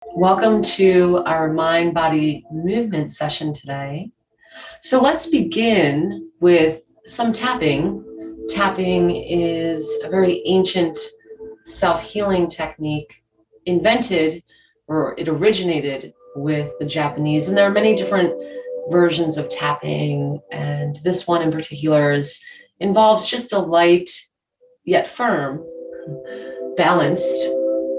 Welcome to our mind-body movement session today. So let's begin with some tapping. Tapping is a very ancient self-healing technique invented, or it originated with the Japanese. And there are many different versions of tapping. And this one in particular involves just a light yet firm, balanced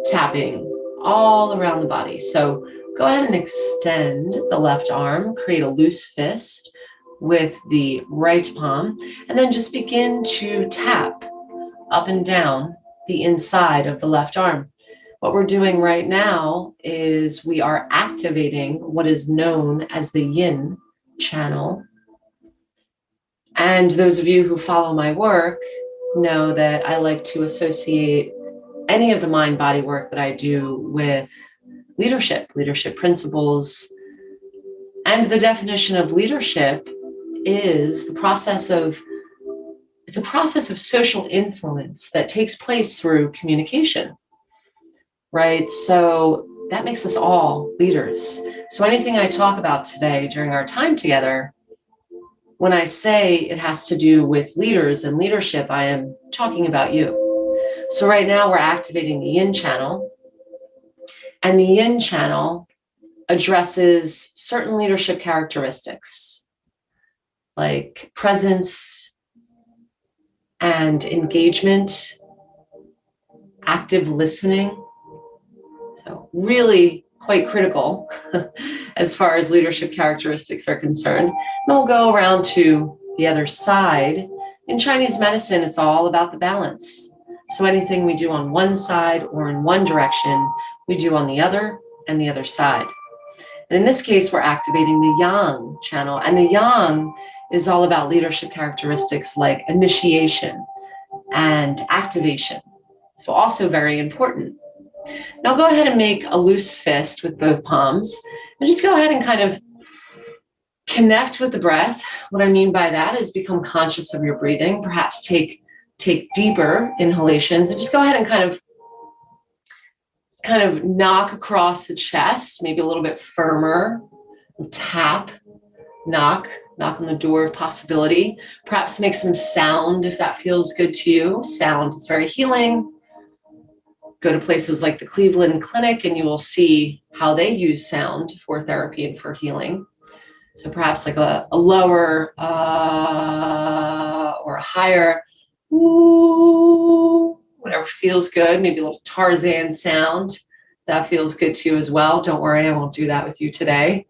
tapping all around the body. So go ahead and extend the left arm, create a loose fist with the right palm, and then just begin to tap up and down the inside of the left arm. What we're doing right now is we are activating what is known as the yin channel. And those of you who follow my work know that I like to associate any of the mind-body work that I do with leadership principles. And the definition of leadership is it's a process of social influence that takes place through communication, right? So that makes us all leaders. So anything I talk about today during our time together, when I say it has to do with leaders and leadership, I am talking about you. So right now we're activating the yin channel, and the yin channel addresses certain leadership characteristics like presence and engagement, active listening. So really quite critical as far as leadership characteristics are concerned. And we'll go around to the other side. In Chinese medicine, it's all about the balance. So anything we do on one side or in one direction, we do on the other and the other side. And in this case, we're activating the yang channel. And the yang is all about leadership characteristics like initiation and activation. So also very important. Now go ahead and make a loose fist with both palms and just go ahead and kind of connect with the breath. What I mean by that is become conscious of your breathing, perhaps take deeper inhalations, and just go ahead and kind of knock across the chest, maybe a little bit firmer, tap, knock on the door of possibility. Perhaps make some sound if that feels good to you. Sound is very healing. Go to places like the Cleveland Clinic and you will see how they use sound for therapy and for healing. So perhaps like a lower or a higher ooh, whatever feels good, maybe a little Tarzan sound. That feels good to you as well. Don't worry, I won't do that with you today.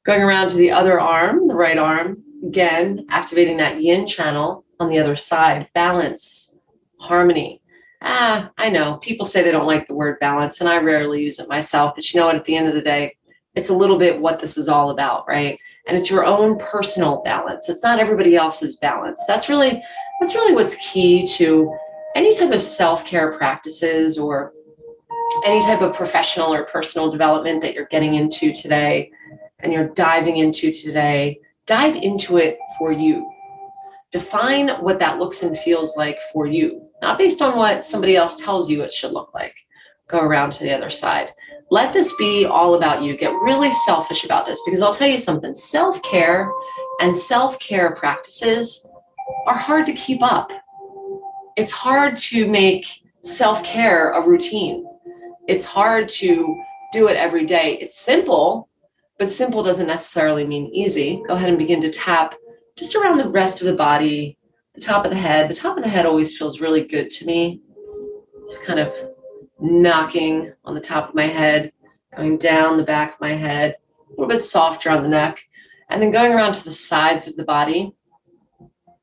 Going around to the other arm, the right arm, again, activating that yin channel on the other side. Balance, harmony. I know people say they don't like the word balance, and I rarely use it myself, but you know what, at the end of the day, it's a little bit what this is all about, right? And it's your own personal balance. It's not everybody else's balance. That's really what's key to any type of self-care practices or any type of professional or personal development that you're getting into today and you're diving into today. Dive into it for you. Define what that looks and feels like for you, not based on what somebody else tells you it should look like. Go around to the other side. Let this be all about you. Get really selfish about this, because I'll tell you something, self-care and self-care practices are hard to keep up. It's hard to make self-care a routine. It's hard to do it every day. It's simple, but simple doesn't necessarily mean easy. Go ahead and begin to tap just around the rest of the body, the top of the head. The top of the head always feels really good to me. Just kind of knocking on the top of my head, going down the back of my head, a little bit softer on the neck, and then going around to the sides of the body.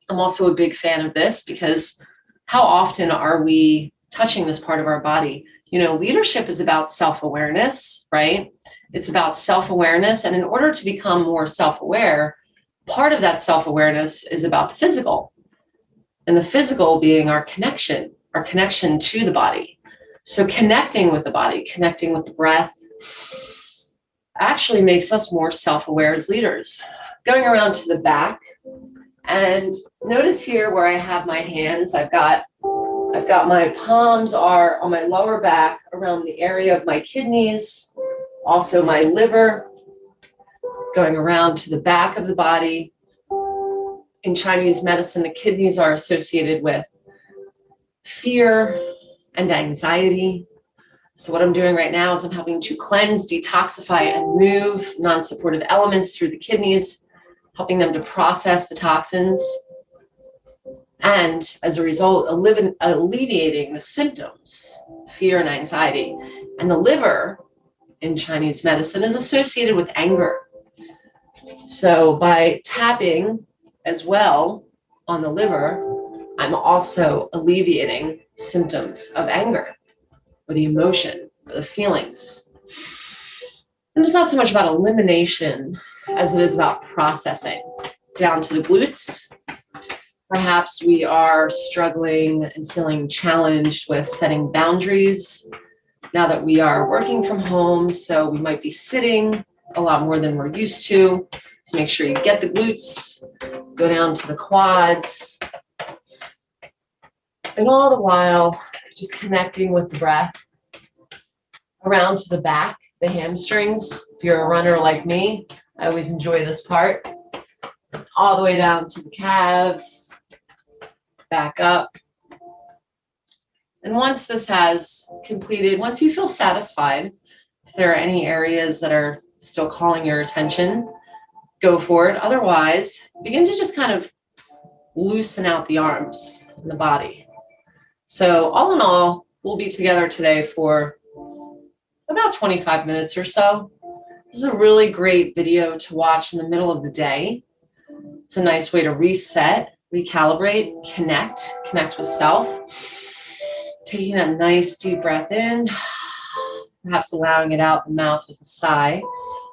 I'm also a big fan of this because how often are we touching this part of our body? You know, leadership is about self-awareness, right? It's about self-awareness. And in order to become more self-aware, part of that self-awareness is about the physical. And the physical being our connection to the body. So connecting with the body, connecting with the breath, actually makes us more self-aware as leaders. Going around to the back, and notice here where I have my hands, I've got I've got my palms are on my lower back around the area of my kidneys, also my liver, going around to the back of the body. In Chinese medicine, the kidneys are associated with fear and anxiety. So what I'm doing right now is I'm helping to cleanse, detoxify, and move non-supportive elements through the kidneys, helping them to process the toxins, and as a result, alleviating the symptoms, fear and anxiety. And the liver in Chinese medicine is associated with anger. So by tapping as well on the liver, I'm also alleviating symptoms of anger, or the emotion, or the feelings. And it's not so much about elimination as it is about processing down to the glutes. Perhaps we are struggling and feeling challenged with setting boundaries now that we are working from home, so we might be sitting a lot more than we're used to. So make sure you get the glutes, go down to the quads, and all the while just connecting with the breath around to the back, the hamstrings. If you're a runner like me, I always enjoy this part. All the way down to the calves, back up. And once this has completed, once you feel satisfied, if there are any areas that are still calling your attention, go for it. Otherwise, begin to just kind of loosen out the arms and the body. So all in all, we'll be together today for about 25 minutes or so. This is a really great video to watch in the middle of the day. It's a nice way to reset, recalibrate, connect with self. Taking that nice deep breath in, perhaps allowing it out the mouth with a sigh.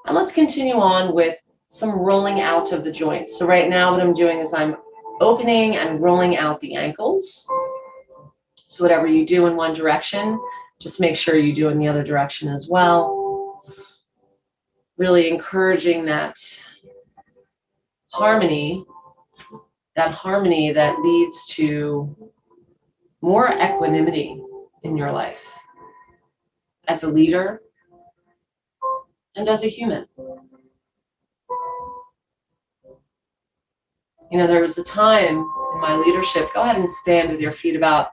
And let's continue on with some rolling out of the joints. So right now what I'm doing is I'm opening and rolling out the ankles. So whatever you do in one direction, just make sure you do in the other direction as well. Really encouraging that harmony that leads to more equanimity in your life as a leader and as a human. You know, there was a time in my leadership, go ahead and stand with your feet about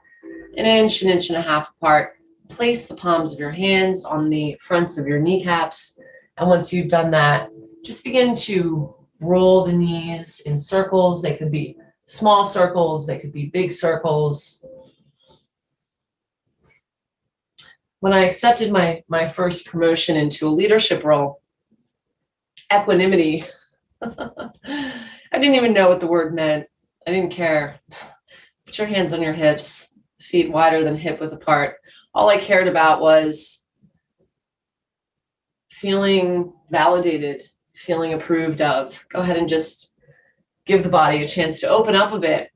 an inch and a half apart. Place the palms of your hands on the fronts of your kneecaps. And once you've done that, just begin to roll the knees in circles. They could be small circles, they could be big circles. When I accepted my first promotion into a leadership role, equanimity, I didn't even know what the word meant. I didn't care. Put your hands on your hips, feet wider than hip width apart. All I cared about was feeling validated, feeling approved of. Go ahead and just give the body a chance to open up a bit.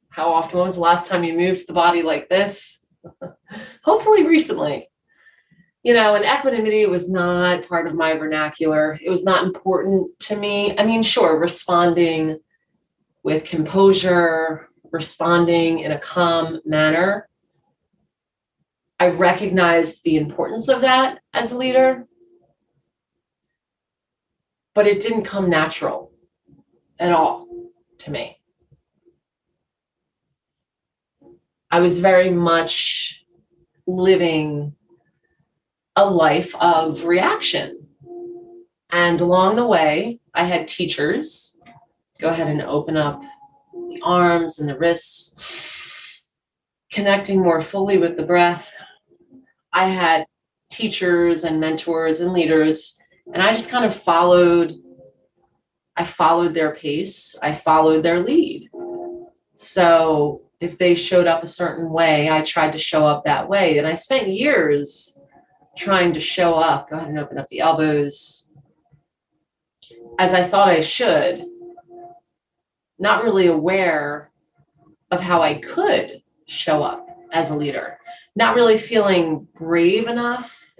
How often was the last time you moved the body like this? Hopefully recently. You know, and equanimity was not part of my vernacular. It was not important to me. I mean, sure, responding with composure, responding in a calm manner. I recognized the importance of that as a leader, but it didn't come natural at all to me. I was very much living a life of reaction. And along the way, I had teachers. Go ahead and open up the arms and the wrists, connecting more fully with the breath. I had teachers and mentors and leaders, and I just kind of followed their pace. I followed their lead. So if they showed up a certain way, I tried to show up that way. And I spent years trying to show up, go ahead and open up the elbows, as I thought I should, not really aware of how I could show up as a leader, not really feeling brave enough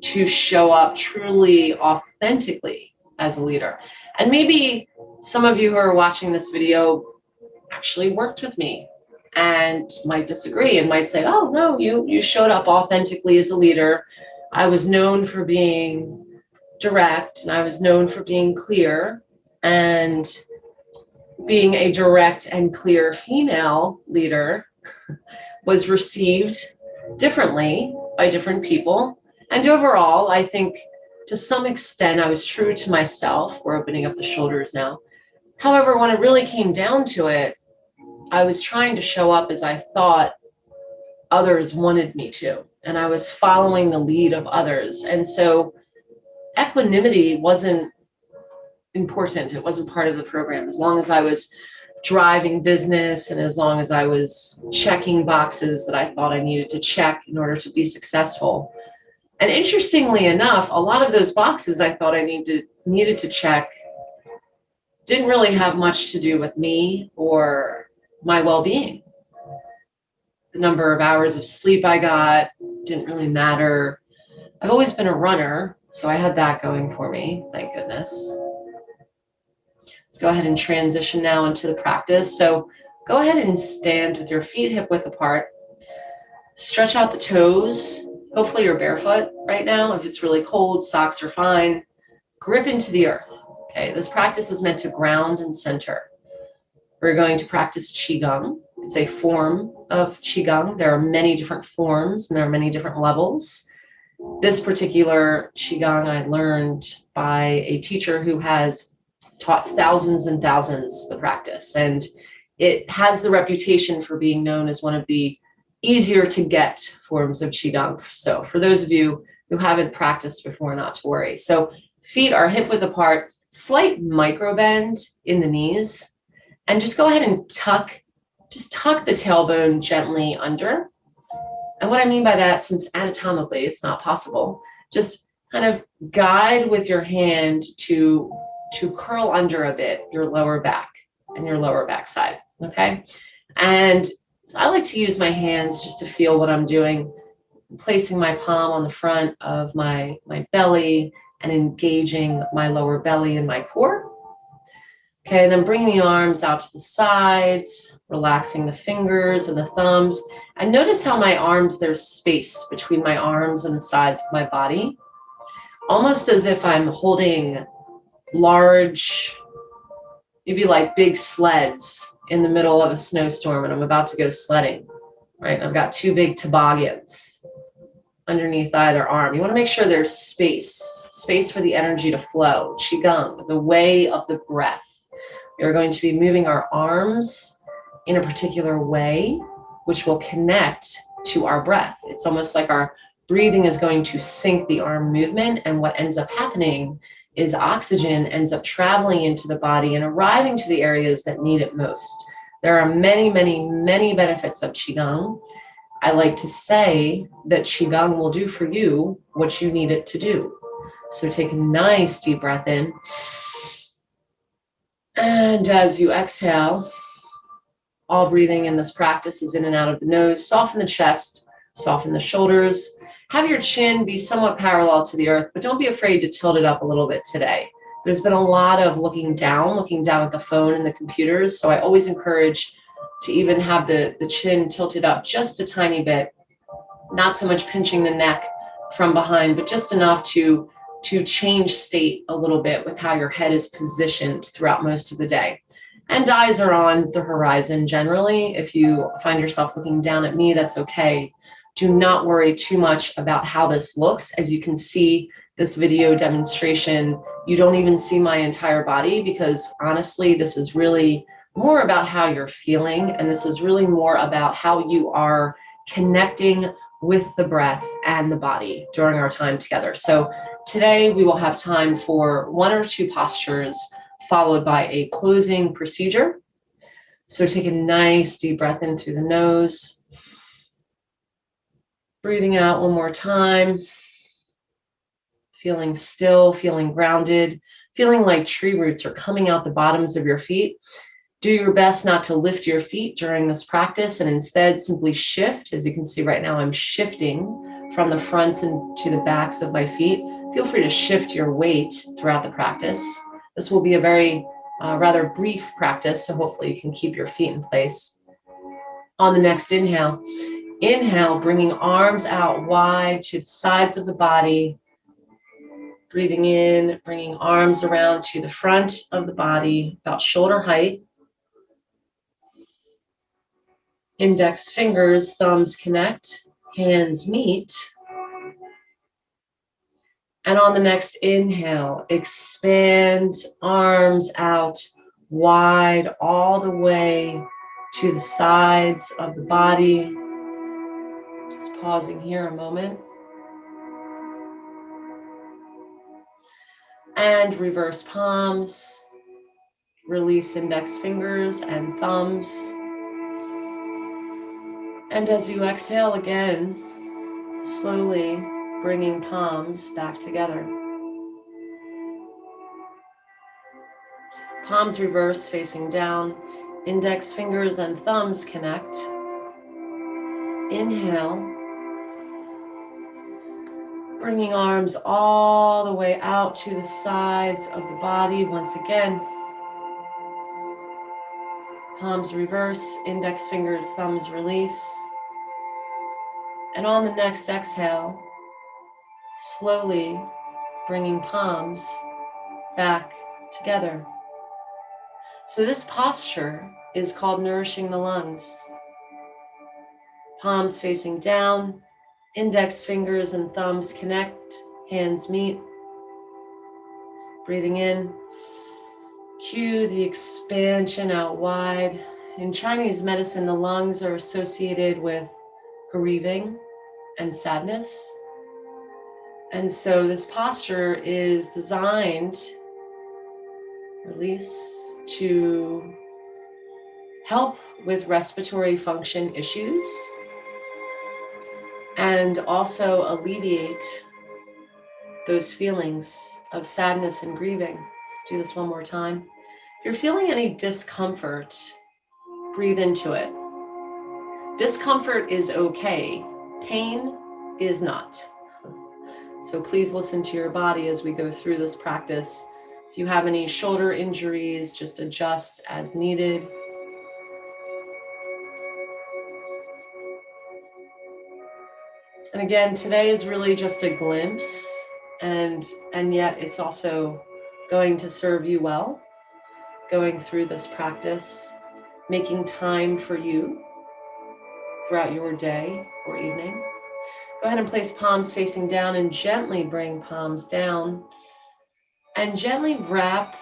to show up truly authentically as a leader. And maybe some of you who are watching this video actually worked with me and might disagree and might say, oh, no, you showed up authentically as a leader. I was known for being direct, and I was known for being clear, and being a direct and clear female leader was received differently by different people. And overall, I think to some extent, I was true to myself. We're opening up the shoulders now. However, when it really came down to it, I was trying to show up as I thought others wanted me to, and I was following the lead of others. And so equanimity wasn't important. It wasn't part of the program. As long as I was driving business and as long as I was checking boxes that I thought I needed to check in order to be successful. And interestingly enough, a lot of those boxes I thought I needed to check didn't really have much to do with me or my well-being. The number of hours of sleep I got didn't really matter. I've always been a runner, so I had that going for me, thank goodness. Let's go ahead and transition now into the practice. So go ahead and stand with your feet hip width apart. Stretch out the toes. Hopefully you're barefoot right now. If it's really cold, socks are fine. Grip into the earth. Okay, this practice is meant to ground and center. We're going to practice QiGong. It's a form of QiGong. There are many different forms and there are many different levels. This particular QiGong I learned by a teacher who has taught thousands and thousands the practice, and it has the reputation for being known as one of the easier to get forms of QiGong. So for those of you who haven't practiced before, not to worry. So feet are hip width apart, slight micro bend in the knees, and just go ahead and tuck the tailbone gently under. And what I mean by that, since anatomically it's not possible, just kind of guide with your hand to curl under a bit your lower back and your lower back side, okay? And I like to use my hands just to feel what I'm doing, placing my palm on the front of my belly and engaging my lower belly and my core. Okay, and then bringing the arms out to the sides, relaxing the fingers and the thumbs. And notice how my arms, there's space between my arms and the sides of my body, almost as if I'm holding large, maybe like big sleds in the middle of a snowstorm and I'm about to go sledding, right? I've got two big toboggans underneath either arm. You want to make sure there's space for the energy to flow. QiGong, the way of the breath. We're going to be moving our arms in a particular way, which will connect to our breath. It's almost like our breathing is going to sync the arm movement, and what ends up happening is oxygen ends up traveling into the body and arriving to the areas that need it most. There are many, many, many benefits of QiGong. I like to say that QiGong will do for you what you need it to do. So take a nice deep breath in. And as you exhale, all breathing in this practice is in and out of the nose. Soften the chest, soften the shoulders. Have your chin be somewhat parallel to the earth, but don't be afraid to tilt it up a little bit today. There's been a lot of looking down at the phone and the computers. So I always encourage to even have the chin tilted up just a tiny bit, not so much pinching the neck from behind, but just enough to change state a little bit with how your head is positioned throughout most of the day. And eyes are on the horizon generally. If you find yourself looking down at me, that's okay. Do not worry too much about how this looks. As you can see, this video demonstration, you don't even see my entire body because honestly, this is really more about how you're feeling. And this is really more about how you are connecting with the breath and the body during our time together. So today we will have time for one or two postures followed by a closing procedure. So take a nice deep breath in through the nose. Breathing out one more time. Feeling still, feeling grounded, feeling like tree roots are coming out the bottoms of your feet. Do your best not to lift your feet during this practice and instead simply shift. As you can see right now, I'm shifting from the fronts and to the backs of my feet. Feel free to shift your weight throughout the practice. This will be a very rather brief practice, so hopefully you can keep your feet in place. On the next inhale, bringing arms out wide to the sides of the body. Breathing in, bringing arms around to the front of the body, about shoulder height. Index fingers, thumbs connect, hands meet. And on the next inhale, expand arms out wide all the way to the sides of the body. Just pausing here a moment. And reverse palms. Release index fingers and thumbs. And as you exhale again, slowly bringing palms back together. Palms reverse, facing down. Index fingers and thumbs connect. Inhale. Bringing arms all the way out to the sides of the body once again. Palms reverse, index fingers, thumbs release. And on the next exhale, slowly bringing palms back together. So this posture is called nourishing the lungs. Palms facing down, index fingers and thumbs connect, hands meet. Breathing in, cue the expansion out wide. In Chinese medicine, the lungs are associated with grieving and sadness. And so this posture is designed, release, to help with respiratory function issues and also alleviate those feelings of sadness and grieving. Do this one more time. If you're feeling any discomfort, breathe into it. Discomfort is okay. Pain is not. So please listen to your body as we go through this practice. If you have any shoulder injuries, just adjust as needed. And again, today is really just a glimpse, and yet it's also going to serve you well, going through this practice, making time for you throughout your day or evening. Go ahead and place palms facing down and gently bring palms down and gently wrap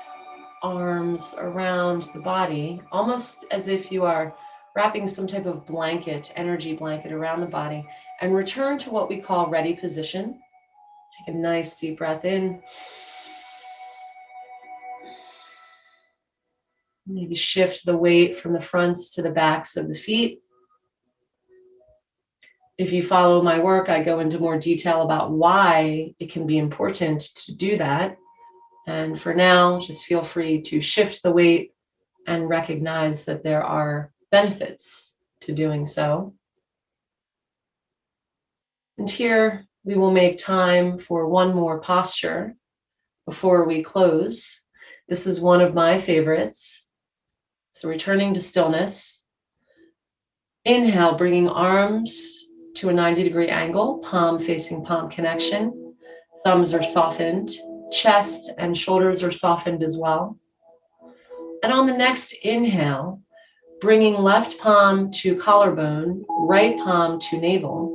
arms around the body, almost as if you are wrapping some type of blanket, energy blanket around the body, and return to what we call ready position. Take a nice deep breath in. Maybe shift the weight from the fronts to the backs of the feet. If you follow my work, I go into more detail about why it can be important to do that. And for now, just feel free to shift the weight and recognize that there are benefits to doing so. And here we will make time for one more posture before we close. This is one of my favorites. So returning to stillness. Inhale, bringing arms to a 90-degree angle, palm facing palm connection. Thumbs are softened, chest and shoulders are softened as well. And on the next inhale, bringing left palm to collarbone, right palm to navel,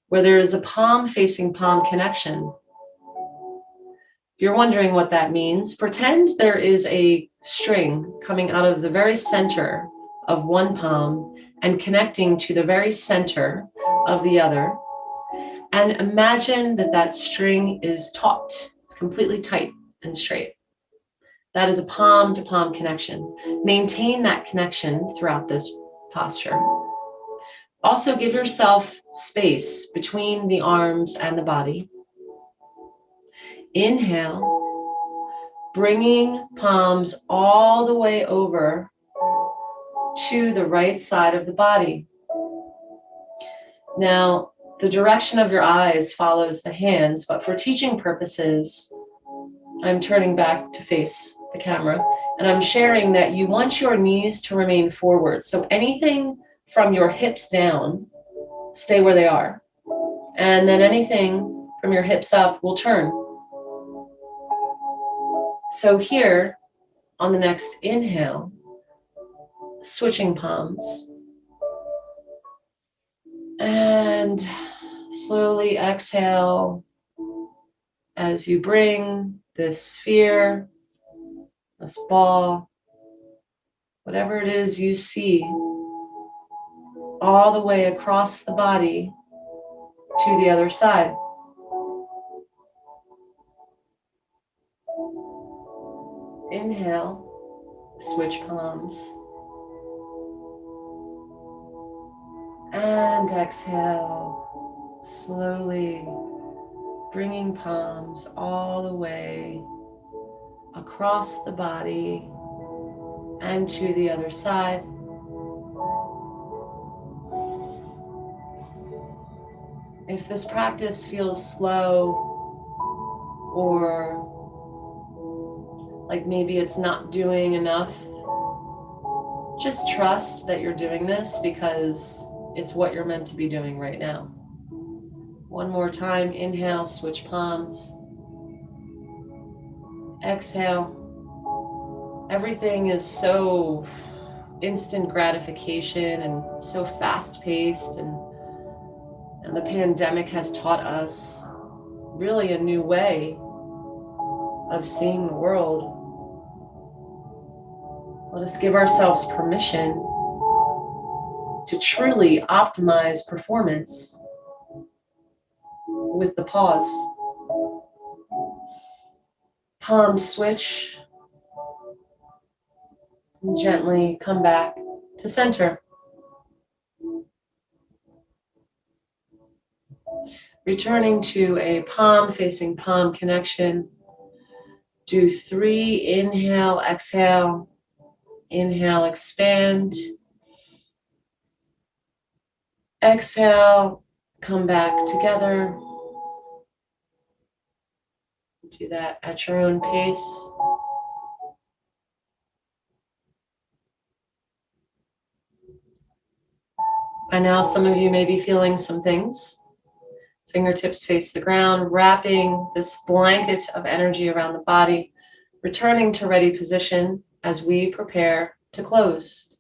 where there is a palm facing palm connection. If you're wondering what that means, pretend there is a string coming out of the very center of one palm and connecting to the very center of the other. And imagine that that string is taut. It's completely tight and straight. That is a palm to palm connection. Maintain that connection throughout this posture. Also give yourself space between the arms and the body. Inhale, bringing palms all the way over to the right side of the body. Now, the direction of your eyes follows the hands, but for teaching purposes, I'm turning back to face the camera, and I'm sharing that you want your knees to remain forward. So anything from your hips down stay where they are. And then anything from your hips up will turn. So here, on the next inhale, switching palms. And slowly exhale as you bring this sphere, this ball, whatever it is you see, all the way across the body to the other side. Inhale, switch palms. And exhale, slowly bringing palms all the way across the body and to the other side. If this practice feels slow or like maybe it's not doing enough, just trust that you're doing this because it's what you're meant to be doing right now. One more time, inhale, switch palms. Exhale. Everything is so instant gratification and so fast-paced, and the pandemic has taught us really a new way of seeing the world. Let us give ourselves permission to truly optimize performance with the pause. Palms switch. And gently come back to center. Returning to a palm facing palm connection. Do 3, inhale, exhale. Inhale, expand. Exhale, come back together. Do that at your own pace. By now, some of you may be feeling some things. Fingertips face the ground, wrapping this blanket of energy around the body, returning to ready position as we prepare to close.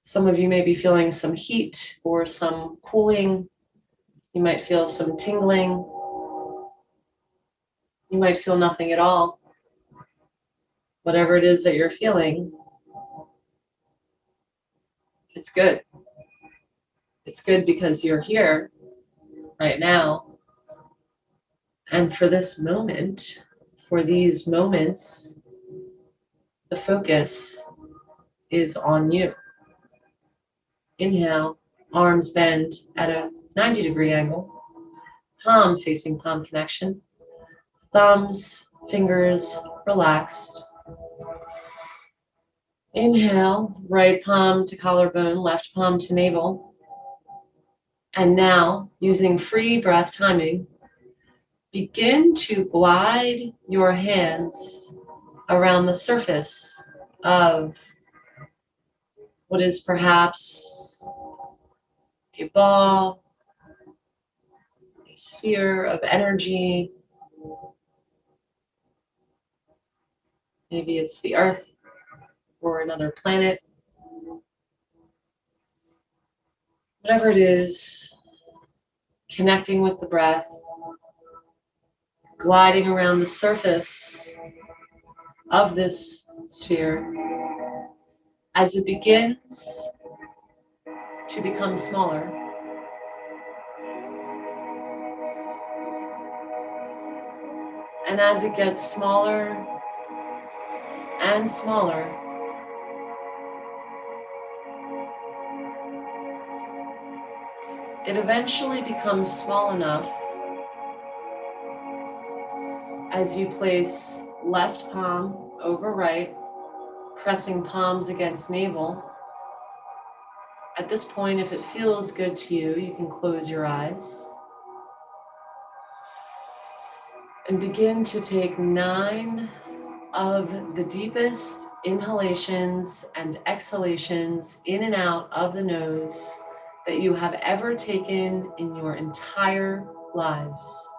Some of you may be feeling some heat or some cooling. You might feel some tingling. You might feel nothing at all. Whatever it is that you're feeling, it's good. It's good because you're here right now. And for this moment, for these moments, the focus is on you. Inhale, arms bend at a 90-degree angle, palm facing palm connection, thumbs, fingers relaxed. Inhale, right palm to collarbone, left palm to navel. And now, using free breath timing, begin to glide your hands around the surface of what is perhaps a ball, a sphere of energy. Maybe it's the earth or another planet. Whatever it is, connecting with the breath, gliding around the surface of this sphere as it begins to become smaller. And as it gets smaller and smaller, it eventually becomes small enough as you place left palm over right, pressing palms against navel. At this point, if it feels good to you, you can close your eyes and begin to take 9 of the deepest inhalations and exhalations in and out of the nose that you have ever taken in your entire lives.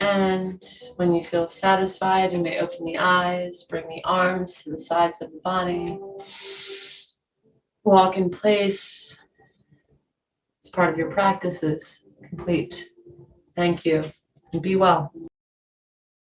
And when you feel satisfied, you may open the eyes, bring the arms to the sides of the body, walk in place. It's part of your practices. Complete. Thank you, and be well.